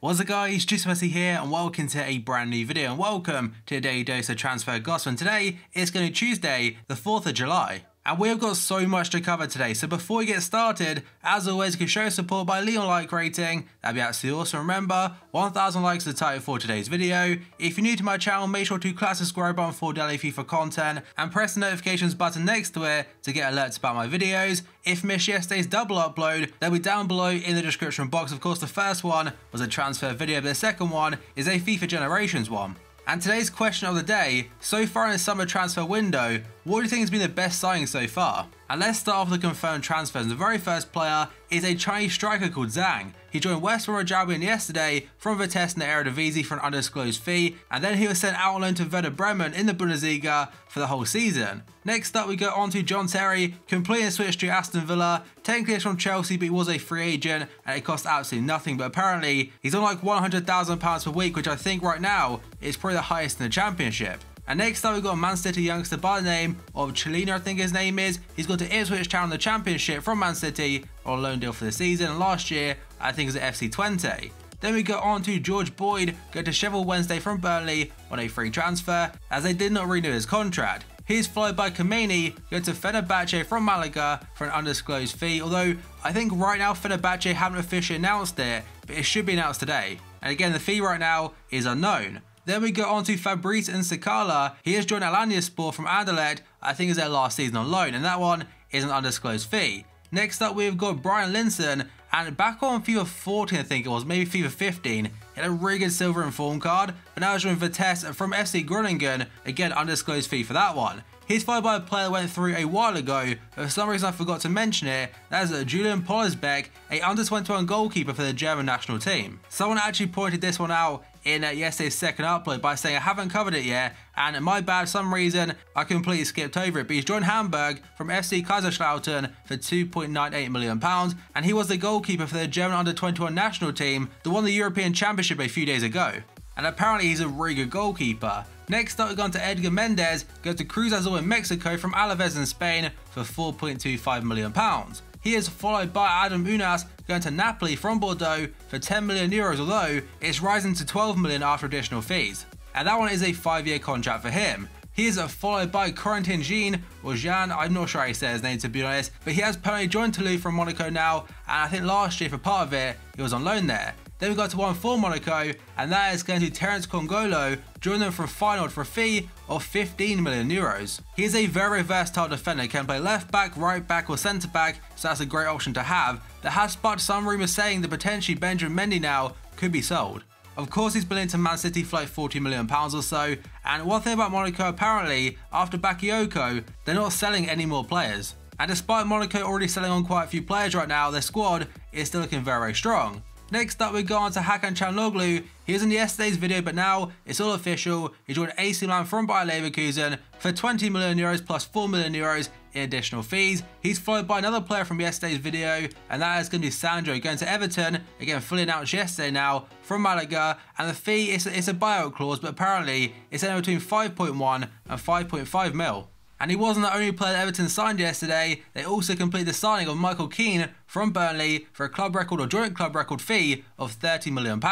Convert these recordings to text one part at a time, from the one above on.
What's up guys, Jim Yosef here and welcome to a brand new video and welcome to a daily dose of transfer gossip. And today it's going to be Tuesday the 4th of July. And we've got so much to cover today, so before we get started, as always, you can show support by leaving a like rating, that'd be absolutely awesome. Remember, 1,000 likes is the title for today's video. If you're new to my channel, make sure to click the subscribe button for daily FIFA content and press the notifications button next to it to get alerts about my videos. If you missed yesterday's double upload, they'll be down below in the description box. Of course, the first one was a transfer video, but the second one is a FIFA Generations one. And today's question of the day, so far in the summer transfer window, what do you think has been the best signing so far? And let's start off with the confirmed transfers. The very first player is a Chinese striker called Zhang. He joined West Bromwich Albion yesterday from Vitesse in the Eredivisie for an undisclosed fee, and then he was sent out on loan to Werder Bremen in the Bundesliga for the whole season. Next up we go on to John Terry, completing a switch to Aston Villa. Technically it's from Chelsea, but he was a free agent and it cost absolutely nothing, but apparently he's on like £100,000 per week, which I think right now is probably the highest in the Championship. And next up we've got a Man City youngster by the name of Chelina, I think his name is. He's got to Ipswich Town in the Championship from Man City on a loan deal for the season, and last year I think it was at FC Twente. Then we go on to George Boyd, go to Sheffield Wednesday from Burnley on a free transfer, as they did not renew his contract. He's followed by Kameni, go to Fenerbahce from Malaga for an undisclosed fee, although I think right now Fenerbahce haven't officially announced it, but it should be announced today. And again, the fee right now is unknown. Then we go on to Fabrice Nsakala. He has joined Alanyaspor from Anderlecht, I think it's their last season on loan, and that one is an undisclosed fee. Next up we've got Brian Linson, and back on FIFA 14 I think it was, maybe FIFA 15, he had a really good silver inform card, but now he's joined Vitesse from FC Groningen, again undisclosed fee for that one. He's followed by a player that went through a while ago, but for some reason I forgot to mention it. That is Julian Pollersbeck, a under-21 goalkeeper for the German national team. Someone actually pointed this one out in yesterday's second upload by saying I haven't covered it yet, and my bad, for some reason I completely skipped over it, but he's joined Hamburg from FC Kaiserslautern for £2.98 million, and he was the goalkeeper for the German under-21 national team that won the European Championship a few days ago. And apparently he's a really good goalkeeper. Next up we've gone to Edgar Mendez, goes to Cruz Azul in Mexico from Alaves in Spain for £4.25 million. He is followed by Adam Unas, going to Napoli from Bordeaux for €10 million, although it's rising to $12 million after additional fees. And that one is a 5-year contract for him. He is followed by Corentin Jean, or Jean, I'm not sure how he says his name to be honest, but he has permanently joined Toulouse from Monaco now, and I think last year for part of it, he was on loan there. Then we got to one for Monaco, and that is going to Terence Congolo, joining them from Feyenoord for a fee of €15 million. He is a very versatile defender, can play left back, right back or centre back, so that's a great option to have. That has sparked some rumours saying that potentially Benjamin Mendy now could be sold. Of course he's been into Man City for like £40 million or so, and one thing about Monaco apparently, after Bakayoko, they're not selling any more players. And despite Monaco already selling on quite a few players right now, their squad is still looking very strong. Next up we go on to Hakan Çalhanoğlu. He was in yesterday's video, but now it's all official. He joined AC Milan from Bayer Leverkusen for €20 million plus €4 million in additional fees. He's followed by another player from yesterday's video, and that is going to be Sandro, going to Everton, again fully announced yesterday now, from Malaga, and the fee is a buyout clause, but apparently it's anywhere between 5.1 and 5.5 mil. And he wasn't the only player that Everton signed yesterday. They also completed the signing of Michael Keane from Burnley for a club record or joint club record fee of £30 million.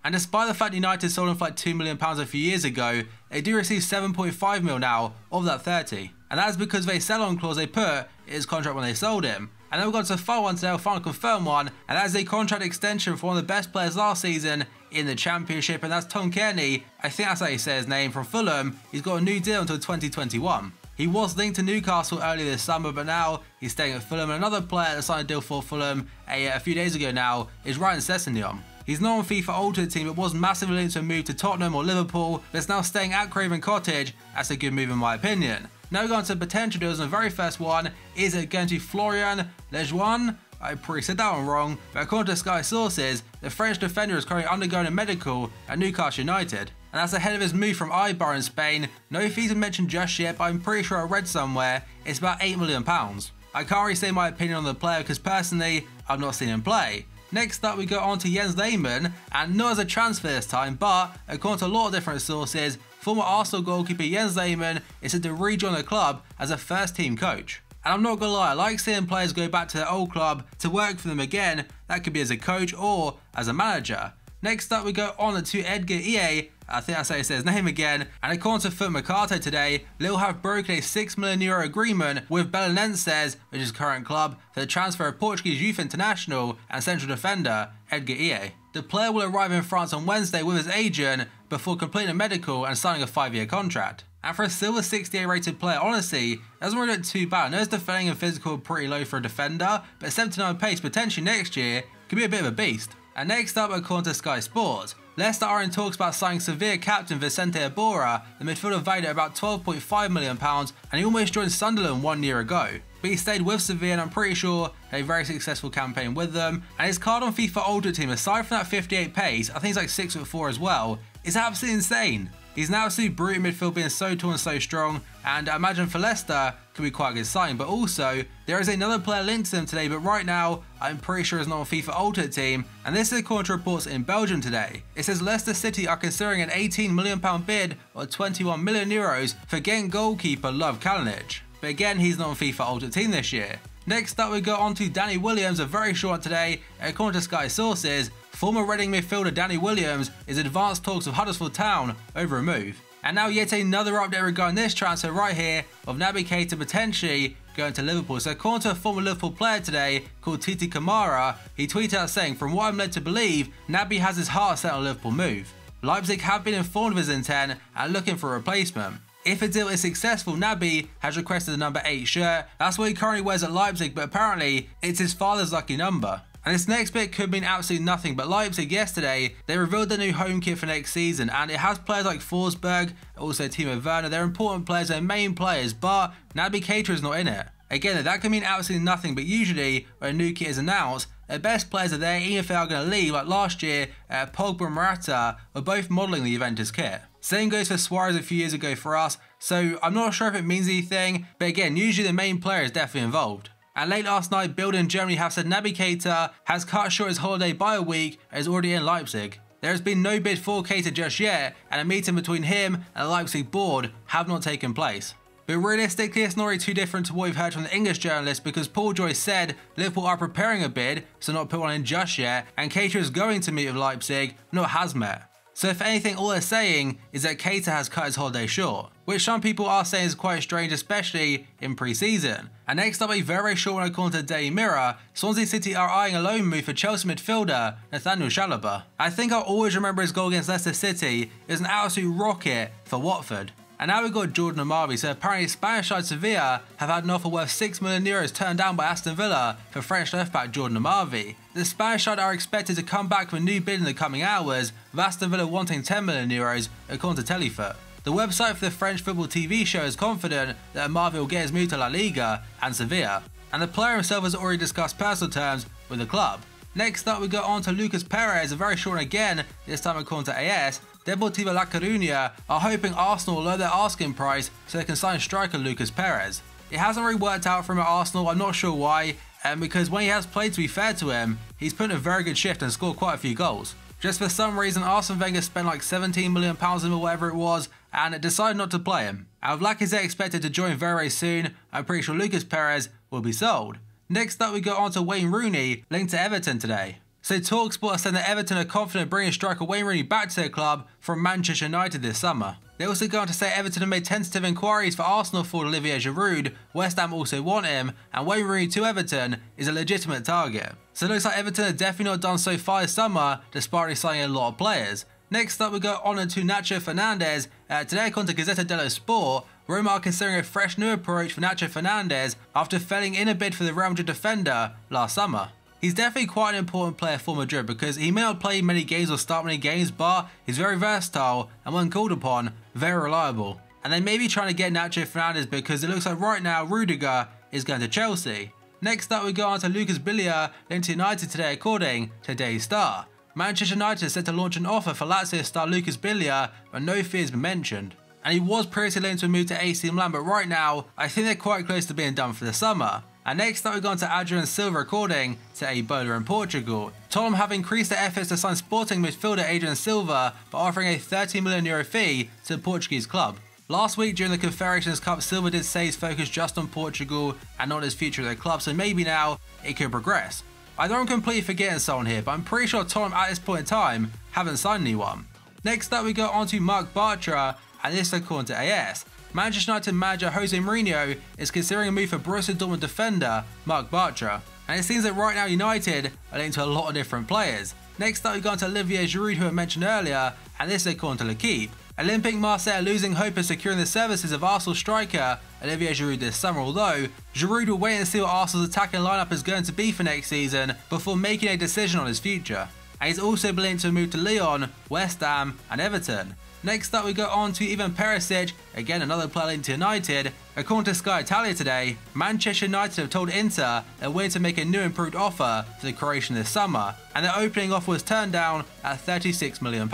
And despite the fact United sold him for like £2 million a few years ago, they do receive 7.5 mil now of that 30. And that is because of a sell-on clause they put in his contract when they sold him. And then we've got to the final one today, final confirmed one, and that is a contract extension for one of the best players last season in the Championship, and that's Tom Kearney. I think that's how you say his name, from Fulham. He's got a new deal until 2021. He was linked to Newcastle earlier this summer, but now he's staying at Fulham. And another player that signed a deal for Fulham a few days ago now is Ryan Sessegnon. He's not on FIFA Ultimate Team, but was massively linked to a move to Tottenham or Liverpool, but is now staying at Craven Cottage. That's a good move in my opinion. Now we're going to potential deals, and the very first one is going to Florian Lejeune. I probably said that one wrong, but according to Sky sources, the French defender is currently undergoing a medical at Newcastle United. And that's ahead of his move from Eibar in Spain. No fees are mentioned just yet, but I'm pretty sure I read somewhere it's about £8 million. I can't really say my opinion on the player because personally, I've not seen him play. Next up we go on to Jens Lehmann, and not as a transfer this time, but according to a lot of different sources, former Arsenal goalkeeper Jens Lehmann is set to rejoin the club as a first team coach. And I'm not gonna lie, I like seeing players go back to their old club to work for them again. That could be as a coach or as a manager. Next up we go on to Edgar EA. I think that's how you say his name again. And according to Foot Mercato today, Lille have broken a €6 million agreement with Belenenses, which is current club, for the transfer of Portuguese youth international and central defender Edgar EA. The player will arrive in France on Wednesday with his agent before completing a medical and signing a 5-year contract. And for a silver 68 rated player, honestly, it doesn't really look too bad. I know his defending and physical are pretty low for a defender, but 79 pace potentially next year could be a bit of a beast. And next up, according to Sky Sports, Leicester are in talks about signing Sevilla captain Vicente Iborra, the midfielder valued at about £12.5 million, and he almost joined Sunderland 1 year ago. But he stayed with Sevilla and I'm pretty sure had a very successful campaign with them. And his card on FIFA Ultimate Team, aside from that 58 pace, I think he's like 6'4" as well, is absolutely insane. He's an absolute brute in midfield, being so tall and so strong, and I imagine for Leicester could be quite a good sign. But also, there is another player linked to them today, but right now, I'm pretty sure it's not on FIFA Ultimate Team, and this is according to reports in Belgium today. It says Leicester City are considering an £18 million bid or €21 million for Ghent goalkeeper Love Kalinic. But again, he's not on FIFA Ultimate Team this year. Next up, we go on to Danny Williams, a very short one today. According to Sky Sources, former Reading midfielder Danny Williams is in advanced talks of Huddersfield Town over a move. And now yet another update regarding this transfer right here of Naby Keita potentially going to Liverpool. So according to a former Liverpool player today called Titi Kamara, he tweeted out saying, "From what I'm led to believe, Naby has his heart set on a Liverpool move. Leipzig have been informed of his intent and are looking for a replacement. If a deal is successful, Naby has requested the number 8 shirt. That's what he currently wears at Leipzig, but apparently it's his father's lucky number." And this next bit could mean absolutely nothing, but Leipzig yesterday, they revealed their new home kit for next season, and it has players like Forsberg, also Timo Werner. They're important players, they're main players, but Naby Keita is not in it. Again, that can mean absolutely nothing, but usually when a new kit is announced, their best players are there, even if they are going to leave. Like last year, Pogba and Morata were both modelling the Juventus kit. Same goes for Suarez a few years ago for us, so I'm not sure if it means anything, but again, usually the main player is definitely involved. And late last night, Bild in Germany have said Naby Keita has cut short his holiday by a week and is already in Leipzig. There has been no bid for Keita just yet, and a meeting between him and the Leipzig board have not taken place. But realistically, it's not really too different to what we've heard from the English journalist, because Paul Joyce said Liverpool are preparing a bid, so not put one in just yet, and Keita is going to meet with Leipzig, not has met. So if anything, all they're saying is that Keita has cut his holiday short, which some people are saying is quite strange, especially in pre-season. And next up, a very short one according to the Daily Mirror, Swansea City are eyeing a loan move for Chelsea midfielder Nathaniel Chalobah. I think I'll always remember his goal against Leicester City. It was an absolute rocket for Watford. And now we've got Jordan Naby. So apparently Spanish side Sevilla have had an offer worth €6 million turned down by Aston Villa for French left-back Jordan Naby. The Spanish side are expected to come back with a new bid in the coming hours, with Aston Villa wanting €10 million, according to Telefoot. The website for the French football TV show is confident that Naby will get his move to La Liga and Sevilla, and the player himself has already discussed personal terms with the club. Next up, we go on to Lucas Perez, a very short one again, this time according to AS. Deportivo La Coruña are hoping Arsenal will lower their asking price so they can sign striker Lucas Perez. It hasn't really worked out for him at Arsenal, I'm not sure why, because when he has played, to be fair to him, he's put in a very good shift and scored quite a few goals. Just for some reason, Arsene Wenger spent like £17 million on him or whatever it was, and decided not to play him. And with Lacazette expected to join very soon, I'm pretty sure Lucas Perez will be sold. Next up, we go on to Wayne Rooney, linked to Everton today. So TalkSport said that Everton are confident bringing striker Wayne Rooney back to their club from Manchester United this summer. They also go on to say Everton have made tentative inquiries for Arsenal for Olivier Giroud, West Ham also want him, and Wayne Rooney to Everton is a legitimate target. So it looks like Everton have definitely not done so far this summer, despite signing a lot of players. Next up, we go on to Nacho Fernandez. Today, according to Gazzetta dello Sport, Roma are considering a fresh new approach for Nacho Fernandez after failing in a bid for the Real Madrid defender last summer. He's definitely quite an important player for Madrid because he may not play many games or start many games, but he's very versatile and when called upon, very reliable. And they may be trying to get Nacho Fernandez because it looks like right now Rudiger is going to Chelsea. Next up, we go on to Lucas Billier, linked to United today according to Daily Star. Manchester United is set to launch an offer for Lazio star Lucas Billier, but no fee has been mentioned. And he was previously linked to a move to AC Milan, but right now, I think they're quite close to being done for the summer. And next up, we've gone to Adrian Silva according to Ebola in Portugal. Tottenham have increased their efforts to sign Sporting midfielder Adrian Silva by offering a €30 million fee to the Portuguese club. Last week during the Confederations Cup, Silva did say he's focused just on Portugal and not his future at the club, so maybe now it could progress. I know I'm completely forgetting someone here, but I'm pretty sure Tottenham at this point in time haven't signed anyone. Next up we go on to Marc Bartra, and this according to AS. Manchester United manager Jose Mourinho is considering a move for Borussia Dortmund defender Marc Bartra, and it seems that right now United are linked to a lot of different players. Next up we go on to Olivier Giroud, who I mentioned earlier, and this is according to L'Equipe. Olympique Marseille are losing hope of securing the services of Arsenal striker Olivier Giroud this summer, although Giroud will wait and see what Arsenal's attacking lineup is going to be for next season before making a decision on his future. And he's also been linked to a move to Lyon, West Ham and Everton. Next up we go on to Ivan Perisic, again another player linked to United. According to Sky Italia today, Manchester United have told Inter they're willing to make a new improved offer to the Croatian this summer, and their opening offer was turned down at £36 million.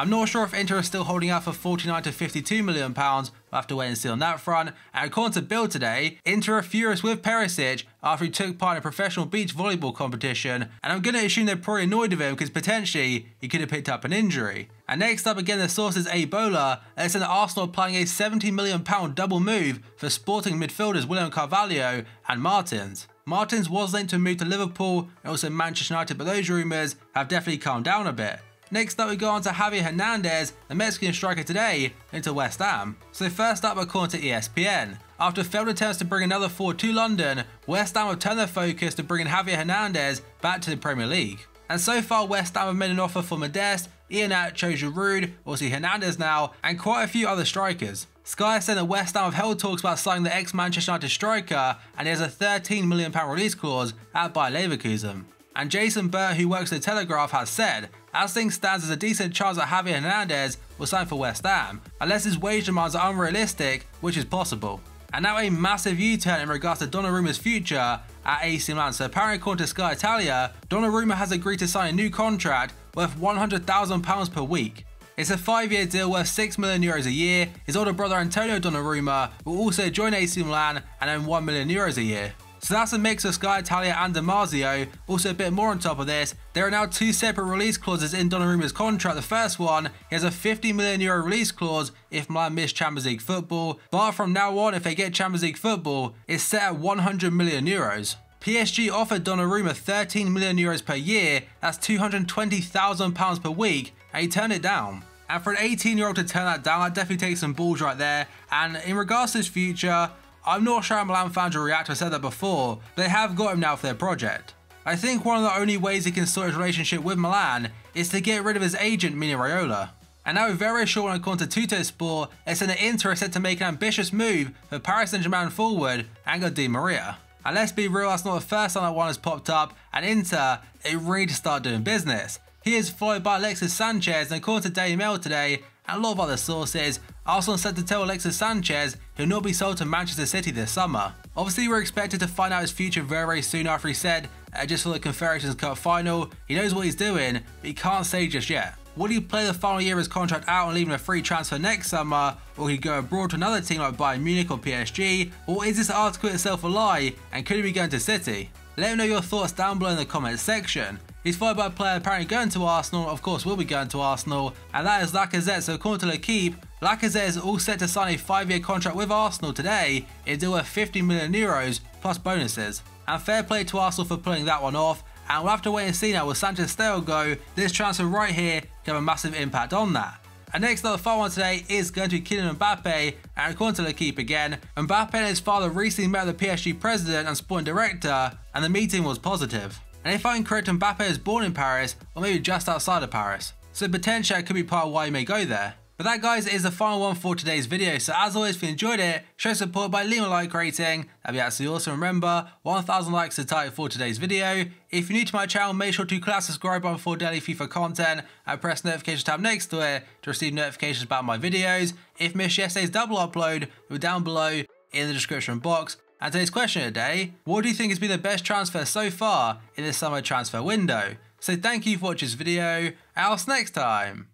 I'm not sure if Inter is still holding out for £49 to £52 million, we'll have to wait and see on that front. And according to Bill today, Inter are furious with Perisic after he took part in a professional beach volleyball competition, and I'm going to assume they're probably annoyed with him because potentially he could have picked up an injury. And next up again, the source is Ebola, and it's in Arsenal planning a £70 million double move for Sporting midfielders William Carvalho and Martins. Martins was linked to a move to Liverpool and also Manchester United, but those rumours have definitely calmed down a bit. Next up we go on to Javier Hernandez, the Mexican striker today, into West Ham. So first up according to ESPN, after failed attempts to bring another forward to London, West Ham have turned their focus to bringing Javier Hernandez back to the Premier League. And so far West Ham have made an offer for Modeste, Iheanacho, Giroud, also Hernandez now, and quite a few other strikers. Sky said that West Ham have held talks about signing the ex-Manchester United striker, and he has a £13 million release clause at Bayer Leverkusen. And Jason Burt, who works at the Telegraph, has said, as things stand, there's a decent chance that Javier Hernandez will sign for West Ham, unless his wage demands are unrealistic, which is possible. And now a massive U-turn in regards to Donnarumma's future at AC Milan. So apparently according to Sky Italia, Donnarumma has agreed to sign a new contract worth £100,000 per week. It's a 5-year deal worth €6 million a year. His older brother Antonio Donnarumma will also join AC Milan and earn €1 million a year. So that's a mix of Sky Italia and Damasio. Also a bit more on top of this, there are now two separate release clauses in Donnarumma's contract. The first one, he has a €50 million release clause if Milan miss Champions League football, but from now on if they get Champions League football, it's set at €100 million. PSG offered Donnarumma €13 million per year, that's £220,000 per week, and he turned it down. And for an 18-year-old to turn that down, that definitely takes some balls right there. And in regards to his future, I'm not sure how Milan fans will react. I said that before, but they have got him now for their project. I think one of the only ways he can sort his relationship with Milan is to get rid of his agent Mino Raiola. And now very short on according to Tuttosport, it's in the Inter is set to make an ambitious move for Paris Saint-Germain forward Angel Di Maria. And let's be real, that's not the first time that one has popped up, and Inter, they really need to start doing business. He is followed by Alexis Sanchez, and according to Daily Mail today, and a lot of other sources, Arsenal said to tell Alexis Sanchez he'll not be sold to Manchester City this summer. Obviously we're expected to find out his future very soon after he said, just for the Confederations Cup final, he knows what he's doing, but he can't say just yet. Will he play the final year of his contract out and leaving a free transfer next summer, or will he go abroad to another team like Bayern Munich or PSG, or is this article itself a lie and could he be going to City? Let me know your thoughts down below in the comments section. He's followed by a player apparently going to Arsenal, of course will be going to Arsenal, and that is Lacazette. So according to L'Equipe, Lacazette is all set to sign a 5-year contract with Arsenal today, a deal worth €50 million plus bonuses. And fair play to Arsenal for pulling that one off, and we'll have to wait and see now, will Sanchez stay or go? This transfer right here can have a massive impact on that. And next up, the final one today is going to be Kylian Mbappe, and according to L'Equipe again, Mbappe and his father recently met the PSG president and sporting director, and the meeting was positive. And if I'm correct, Mbappe is born in Paris, or maybe just outside of Paris, so potentially that could be part of why he may go there. But that, guys, is the final one for today's video. So as always, if you enjoyed it, show support by leaving a like rating. That'd be absolutely awesome. Remember, 1,000 likes is the target for today's video. If you're new to my channel, make sure to click that subscribe button for daily FIFA content and press the notifications tab next to it to receive notifications about my videos. If you missed yesterday's double upload, we're down below in the description box. And today's question of the day, what do you think has been the best transfer so far in this summer transfer window? So thank you for watching this video, and I'll see you next time.